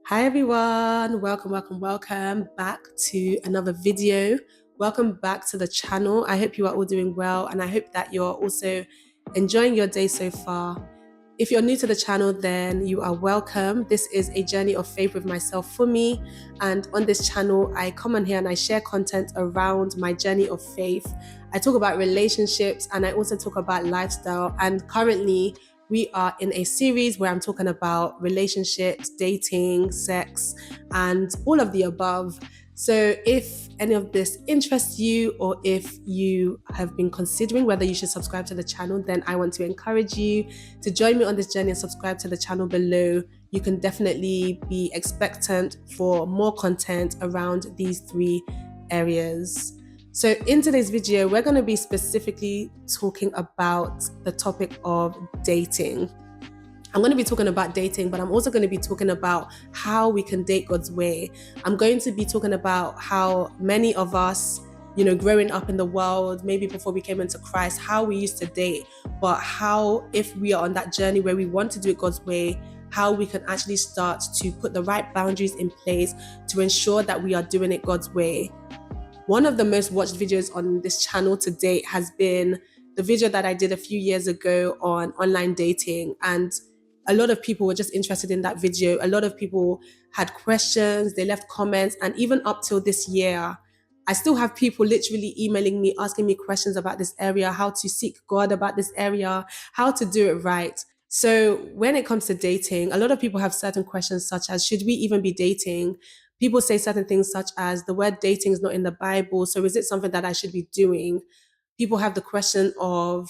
Hi everyone, welcome back to another video. Welcome back to the channel. I hope you are all doing well and I hope that you're also enjoying your day so far. If you're new to the channel, then you are welcome. This is a journey of faith with myself, Funmi, and on this channel, I come on here and I share content around my journey of faith. I talk about relationships and I also talk about lifestyle, and currently we are in a series where I'm talking about relationships, dating, sex, and all of the above. So if any of this interests you, or if you have been considering whether you should subscribe to the channel, then I want to encourage you to join me on this journey and subscribe to the channel below. You can definitely be expectant for more content around these three areas. So in today's video, we're going to be specifically talking about the topic of dating. I'm going to be talking about dating, but I'm also going to be talking about how we can date God's way. I'm going to be talking about how many of us, growing up in the world, maybe before we came into Christ, how we used to date, but how, if we are on that journey where we want to do it God's way, how we can actually start to put the right boundaries in place to ensure that we are doing it God's way. One of the most watched videos on this channel to date has been the video that I did a few years ago on online dating, and a lot of people were just interested in that video. A lot of people had questions, they left comments, and even up till this year, I still have people literally emailing me, asking me questions about this area, how to seek God about this area, how to do it right. So when it comes to dating, a lot of people have certain questions such as, should we even be dating? People say certain things such as, the word dating is not in the Bible, so is it something that I should be doing? People have the question of,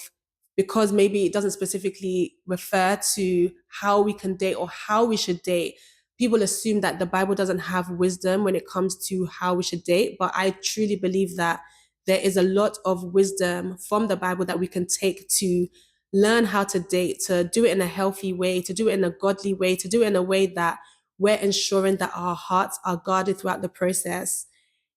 because maybe it doesn't specifically refer to how we can date or how we should date, people assume that the Bible doesn't have wisdom when it comes to how we should date. But I truly believe that there is a lot of wisdom from the Bible that we can take to learn how to date, to do it in a healthy way, to do it in a godly way, to do it in a way that we're ensuring that our hearts are guarded throughout the process.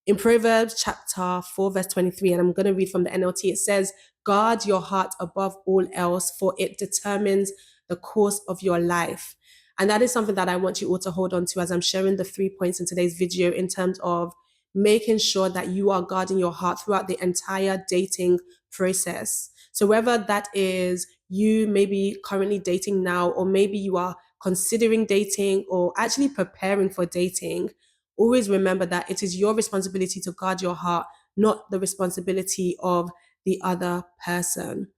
In Proverbs chapter 4, verse 23, and I'm going to read from the NLT, it says, guard your heart above all else, for it determines the course of your life. And that is something that I want you all to hold on to as I'm sharing the 3 points in today's video, in terms of making sure that you are guarding your heart throughout the entire dating process. So whether that is you maybe currently dating now, or maybe you are considering dating or actually preparing for dating, always remember that it is your responsibility to guard your heart, not the responsibility of the other person.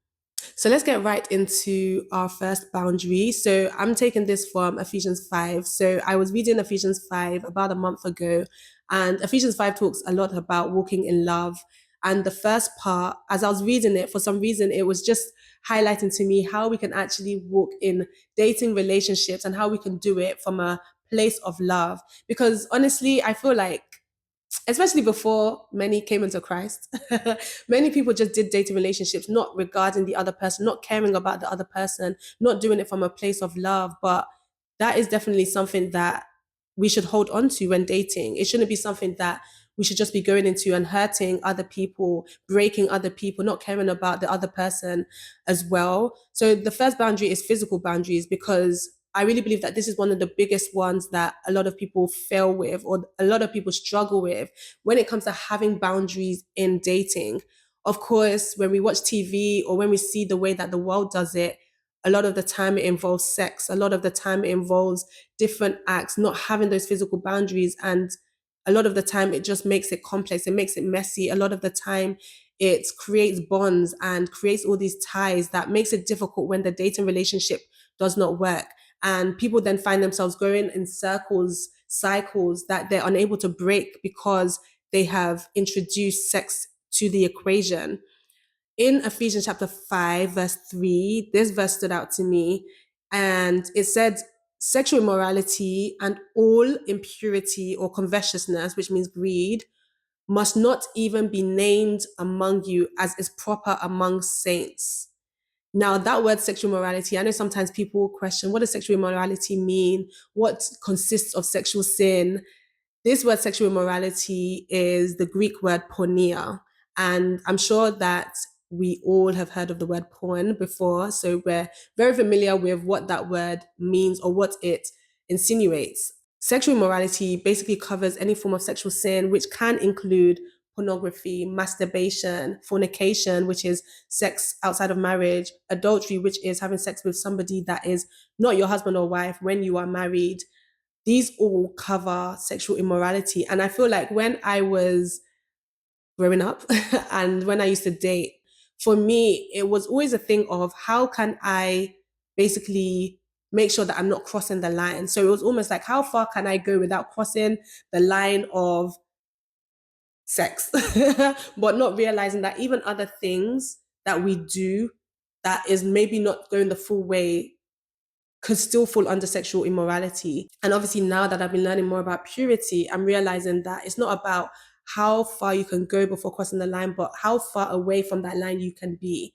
So let's get right into our first boundary. So I'm taking this from Ephesians 5. So I was reading Ephesians 5 about a month ago, and Ephesians 5 talks a lot about walking in love. And the first part, as I was reading it, for some reason, it was just highlighting to me how we can actually walk in dating relationships and how we can do it from a place of love. Because honestly, I feel like, especially before many came into Christ, many people just did dating relationships, not regarding the other person, not caring about the other person, not doing it from a place of love. But that is definitely something that we should hold on to when dating. It shouldn't be something that we should just be going into and hurting other people, breaking other people, not caring about the other person as well. So the first boundary is physical boundaries, because I really believe that this is one of the biggest ones that a lot of people fail with, or a lot of people struggle with when it comes to having boundaries in dating. Of course, when we watch TV or when we see the way that the world does it, a lot of the time it involves sex. A lot of the time it involves different acts, not having those physical boundaries. And a lot of the time it just makes it complex. It makes it messy. A lot of the time it creates bonds and creates all these ties that makes it difficult when the dating relationship does not work. And people then find themselves going in circles, cycles that they're unable to break because they have introduced sex to the equation. In Ephesians chapter 5, verse 3, this verse stood out to me. And it said, sexual immorality and all impurity or covetousness, which means greed, must not even be named among you, as is proper among saints. Now, that word sexual morality, I know sometimes people question, what does sexual immorality mean? What consists of sexual sin? This word sexual immorality is the Greek word porneia. And I'm sure that we all have heard of the word porn before. So we're very familiar with what that word means or what it insinuates. Sexual immorality basically covers any form of sexual sin, which can include pornography, masturbation, fornication, which is sex outside of marriage, adultery, which is having sex with somebody that is not your husband or wife when you are married. These all cover sexual immorality. And I feel like when I was growing up and when I used to date, for me, it was always a thing of how can I basically make sure that I'm not crossing the line. So it was almost like, how far can I go without crossing the line of sex? But not realizing that even other things that we do that is maybe not going the full way could still fall under sexual immorality. And obviously, now that I've been learning more about purity, I'm realizing that it's not about how far you can go before crossing the line, but how far away from that line you can be.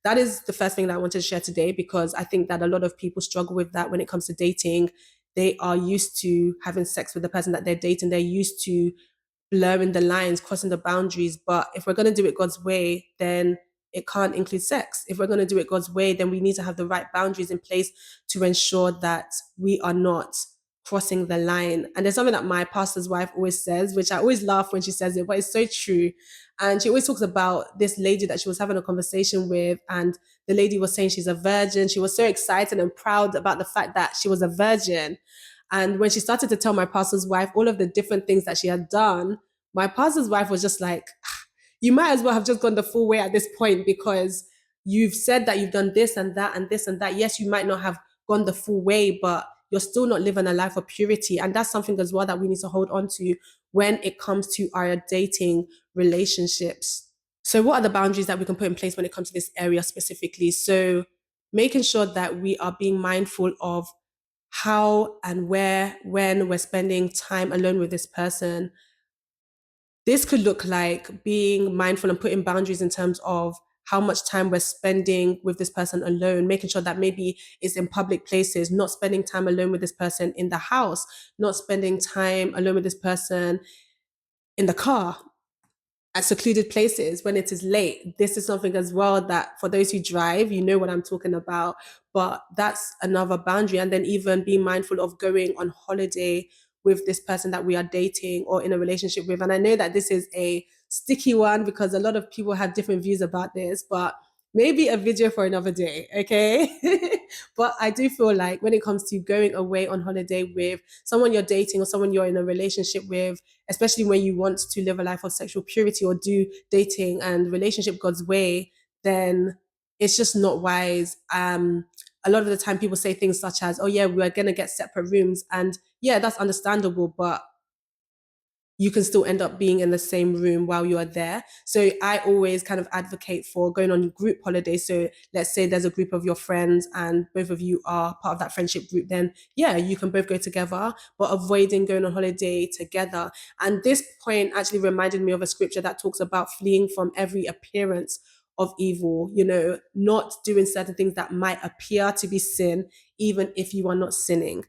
That is the first thing that I wanted to share today, because I think that a lot of people struggle with that when it comes to dating. They are used to having sex with the person that they're dating. They're used to blurring the lines, crossing the boundaries. But if we're going to do it God's way, then it can't include sex. If we're going to do it God's way, then we need to have the right boundaries in place to ensure that we are not crossing the line. And there's something that my pastor's wife always says, which I always laugh when she says it, but it's so true. And she always talks about this lady that she was having a conversation with, and the lady was saying she's a virgin. She was so excited and proud about the fact that she was a virgin. And when she started to tell my pastor's wife all of the different things that she had done, my pastor's wife was just like, you might as well have just gone the full way at this point, because you've said that you've done this and that and this and that. Yes, you might not have gone the full way, but you're still not living a life of purity. And that's something as well that we need to hold on to when it comes to our dating relationships. So, what are the boundaries that we can put in place when it comes to this area specifically? So, making sure that we are being mindful of how and where, when we're spending time alone with this person. This could look like being mindful and putting boundaries in terms of how much time we're spending with this person alone, making sure that maybe it's in public places, not spending time alone with this person in the house, not spending time alone with this person in the car, at secluded places when it is late. This is something as well that for those who drive, you know what I'm talking about. But that's another boundary. And then even being mindful of going on holiday with this person that we are dating or in a relationship with. And I know that this is a sticky one because a lot of people have different views about this, but maybe a video for another day, okay? But I do feel like when it comes to going away on holiday with someone you're dating or someone you're in a relationship with, especially when you want to live a life of sexual purity or do dating and relationship God's way, then it's just not wise. A lot of the time people say things such as, oh yeah, we're going to get separate rooms. And yeah, that's understandable, but you can still end up being in the same room while you are there. So I always kind of advocate for going on group holidays. So let's say there's a group of your friends and both of you are part of that friendship group, then yeah, you can both go together, but avoiding going on holiday together. And this point actually reminded me of a scripture that talks about fleeing from every appearance of evil, not doing certain things that might appear to be sin, even if you are not sinning.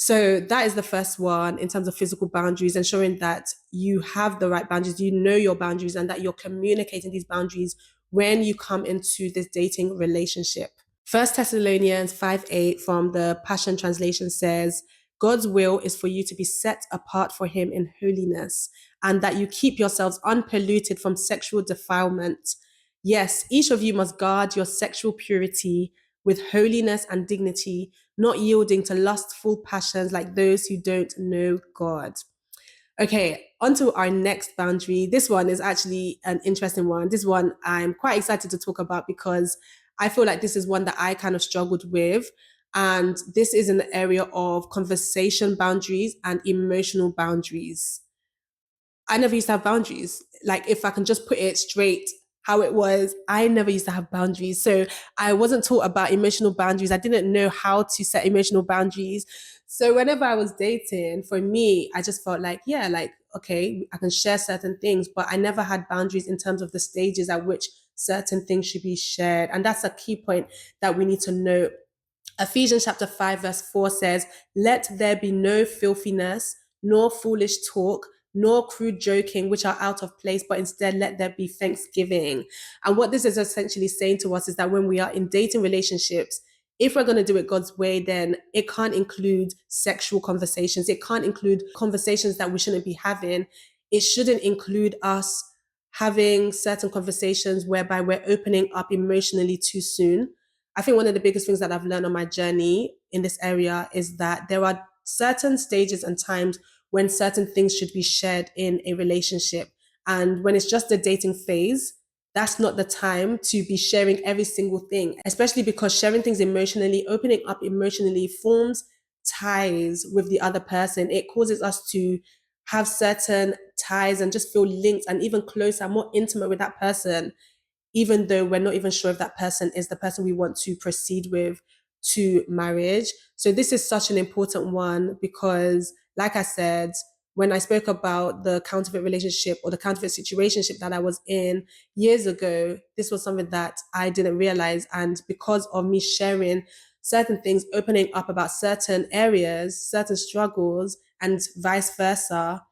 So that is the first one in terms of physical boundaries, ensuring that you have the right boundaries, you know your boundaries, and that you're communicating these boundaries when you come into this dating relationship. First Thessalonians 5:8 from the Passion Translation says, God's will is for you to be set apart for him in holiness, and that you keep yourselves unpolluted from sexual defilement. Yes, each of you must guard your sexual purity with holiness and dignity, not yielding to lustful passions like those who don't know God. Okay, on to our next boundary. This one is actually an interesting one. This one I'm quite excited to talk about because I feel like this is one that I kind of struggled with. And this is in the area of conversation boundaries and emotional boundaries. I never used to have boundaries. Like, if I can just put it straight how it was, I never used to have boundaries. So I wasn't taught about emotional boundaries. I didn't know how to set emotional boundaries. So whenever I was dating, for me, I just felt like, yeah, like, okay, I can share certain things, but I never had boundaries in terms of the stages at which certain things should be shared. And that's a key point that we need to note. Ephesians chapter 5, verse 4 says, Let there be no filthiness, nor foolish talk, nor crude joking, which are out of place, but instead let there be thanksgiving. And what this is essentially saying to us is that when we are in dating relationships, if we're going to do it God's way, then it can't include sexual conversations. It can't include conversations that we shouldn't be having. It shouldn't include us having certain conversations whereby we're opening up emotionally too soon. I think one of the biggest things that I've learned on my journey in this area is that there are certain stages and times when certain things should be shared in a relationship. And when it's just the dating phase, that's not the time to be sharing every single thing, especially because sharing things emotionally, opening up emotionally forms ties with the other person. It causes us to have certain ties and just feel linked and even closer, more intimate with that person, even though we're not even sure if that person is the person we want to proceed with to marriage. So this is such an important one because, like I said, when I spoke about the counterfeit relationship or the counterfeit situationship that I was in years ago, this was something that I didn't realize. And because of me sharing certain things, opening up about certain areas, certain struggles, and vice versa,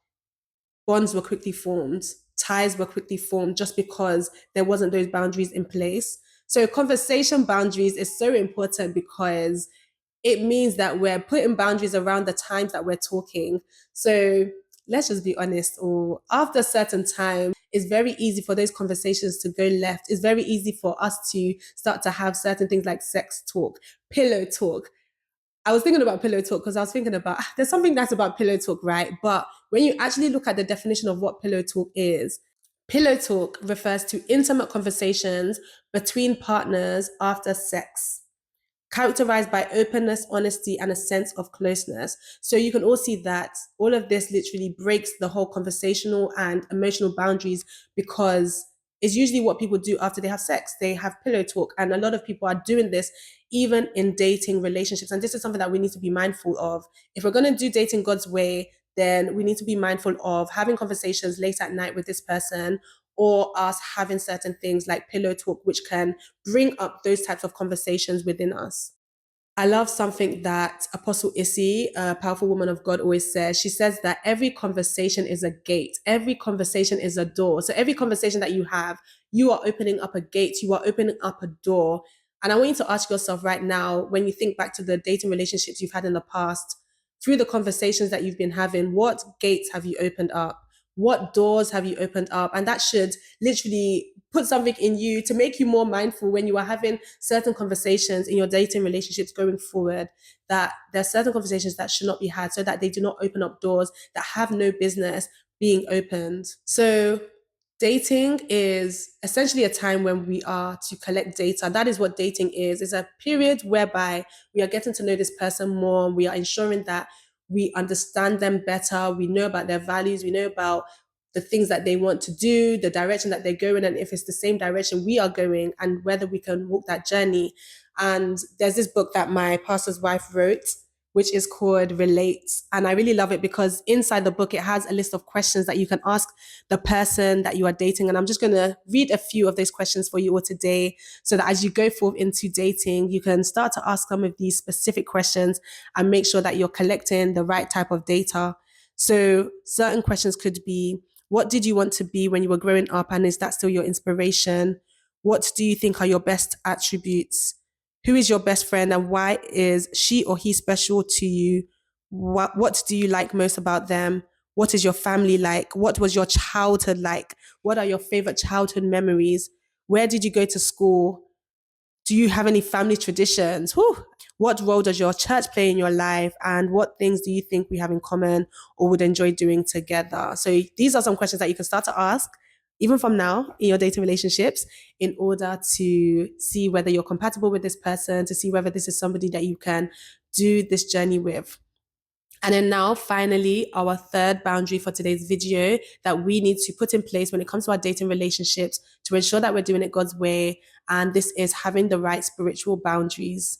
bonds were quickly formed, ties were quickly formed just because there wasn't those boundaries in place. So conversation boundaries is so important because it means that we're putting boundaries around the times that we're talking. So let's just be honest, or after a certain time, it's very easy for those conversations to go left. It's very easy for us to start to have certain things like sex talk, pillow talk. I was thinking about pillow talk because I was thinking about there's something that's about pillow talk, right? But when you actually look at the definition of what pillow talk refers to intimate conversations between partners after sex, characterized by openness, honesty, and a sense of closeness. So you can all see that all of this literally breaks the whole conversational and emotional boundaries because it's usually what people do after they have sex. They have pillow talk. And a lot of people are doing this even in dating relationships. And this is something that we need to be mindful of. If we're going to do dating God's way, then we need to be mindful of having conversations late at night with this person or us having certain things like pillow talk, which can bring up those types of conversations within us. I love something that Apostle Issy, a powerful woman of God, always says. She says that every conversation is a gate. Every conversation is a door. So every conversation that you have, you are opening up a gate. You are opening up a door. And I want you to ask yourself right now, when you think back to the dating relationships you've had in the past, through the conversations that you've been having, what gates have you opened up? What doors have you opened up? And that should literally put something in you to make you more mindful when you are having certain conversations in your dating relationships going forward, that there are certain conversations that should not be had so that they do not open up doors that have no business being opened. So dating is essentially a time when we are to collect data. That is what dating is. It's a period whereby we are getting to know this person more. We are ensuring that we understand them better. We know about their values. We know about the things that they want to do, the direction that they're going, and if it's the same direction we are going, and whether we can walk that journey. And there's this book that my pastor's wife wrote, which is called Relate. And I really love it because inside the book, it has a list of questions that you can ask the person that you are dating. And I'm just going to read a few of those questions for you all today so that as you go forth into dating, you can start to ask some of these specific questions and make sure that you're collecting the right type of data. So certain questions could be, what did you want to be when you were growing up? And is that still your inspiration? What do you think are your best attributes? Who is your best friend and why is she or he special to you? What do you like most about them? What is your family like? What was your childhood like? What are your favorite childhood memories? Where did you go to school? Do you have any family traditions? Whew. What role does your church play in your life? And what things do you think we have in common or would enjoy doing together? So these are some questions that you can start to ask even from now in your dating relationships in order to see whether you're compatible with this person, to see whether this is somebody that you can do this journey with. And then now, finally, our third boundary for today's video that we need to put in place when it comes to our dating relationships to ensure that we're doing it God's way. And this is having the right spiritual boundaries.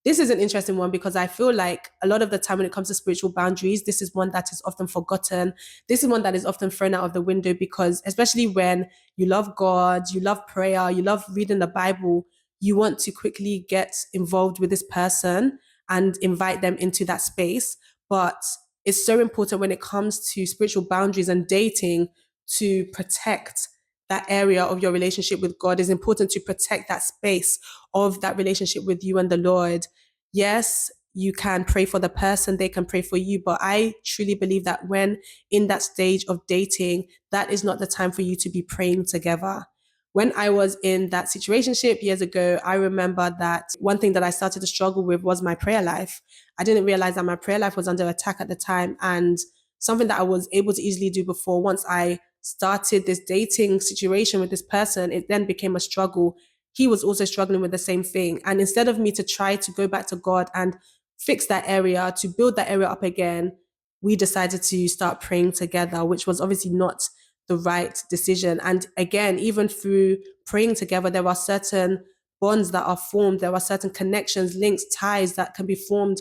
This is an interesting one because I feel like a lot of the time when it comes to spiritual boundaries, this is one that is often forgotten. This is one that is often thrown out of the window because, especially when you love God, you love prayer, you love reading the Bible, you want to quickly get involved with this person and invite them into that space. But it's so important when it comes to spiritual boundaries and dating to protect that area of your relationship with God. It's important to protect that space of that relationship with you and the Lord. Yes, you can pray for the person, they can pray for you. But I truly believe that when in that stage of dating, that is not the time for you to be praying together. When I was in that situationship years ago, I remember that one thing that I started to struggle with was my prayer life. I didn't realize that my prayer life was under attack at the time, and something that I was able to easily do before, once I started this dating situation with this person, it then became a struggle. He was also struggling with the same thing. And instead of me to try to go back to God and fix that area, to build that area up again, we decided to start praying together, which was obviously not the right decision. And again, even through praying together, there are certain bonds that are formed, there are certain connections, links, ties that can be formed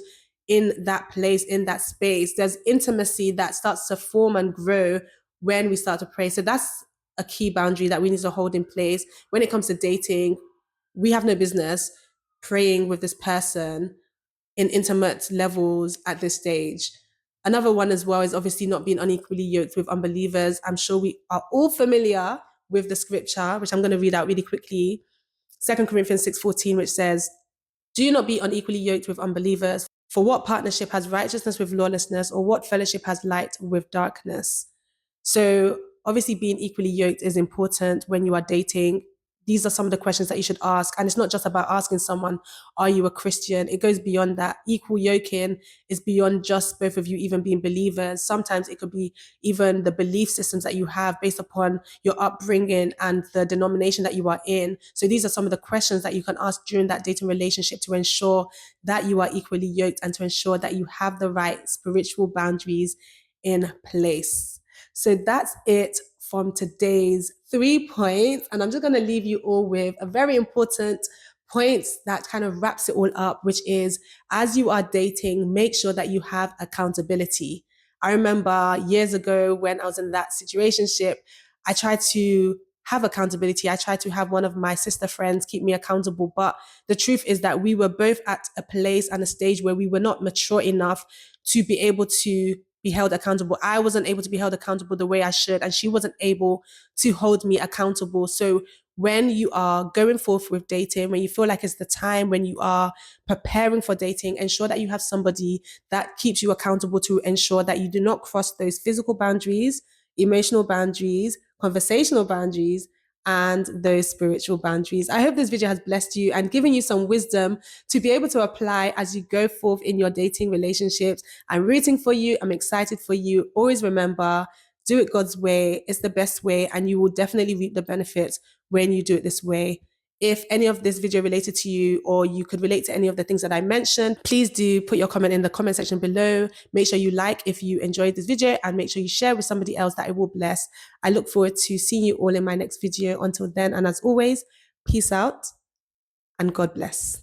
in that place, in that space. There's intimacy that starts to form and grow when we start to pray. So that's a key boundary that we need to hold in place. When it comes to dating, we have no business praying with this person in intimate levels at this stage. Another one as well is obviously not being unequally yoked with unbelievers. I'm sure we are all familiar with the scripture, which I'm going to read out really quickly. 2 Corinthians 6:14, which says, "Do not be unequally yoked with unbelievers. For what partnership has righteousness with lawlessness, or what fellowship has light with darkness?" So obviously being equally yoked is important when you are dating. These are some of the questions that you should ask. And it's not just about asking someone, are you a Christian? It goes beyond that. Equal yoking is beyond just both of you even being believers. Sometimes it could be even the belief systems that you have based upon your upbringing and the denomination that you are in. So these are some of the questions that you can ask during that dating relationship to ensure that you are equally yoked and to ensure that you have the right spiritual boundaries in place. So that's it from today's 3 points. And I'm just going to leave you all with a very important point that kind of wraps it all up, which is as you are dating, make sure that you have accountability. I remember years ago when I was in that situationship, I tried to have accountability. I tried to have one of my sister friends keep me accountable. But the truth is that we were both at a place and a stage where we were not mature enough to be able to be held accountable. I wasn't able to be held accountable the way I should, and she wasn't able to hold me accountable. So when you are going forth with dating, when you feel like it's the time, when you are preparing for dating, ensure that you have somebody that keeps you accountable to ensure that you do not cross those physical boundaries, emotional boundaries, conversational boundaries, and those spiritual boundaries. I hope this video has blessed you and given you some wisdom to be able to apply as you go forth in your dating relationships. I'm rooting for you. I'm excited for you. Always remember, do it God's way. It's the best way, and you will definitely reap the benefits when you do it this way. If any of this video related to you or you could relate to any of the things that I mentioned, please do put your comment in the comment section below. Make sure you like if you enjoyed this video and make sure you share with somebody else that it will bless. I look forward to seeing you all in my next video. Until then, and as always, peace out and God bless.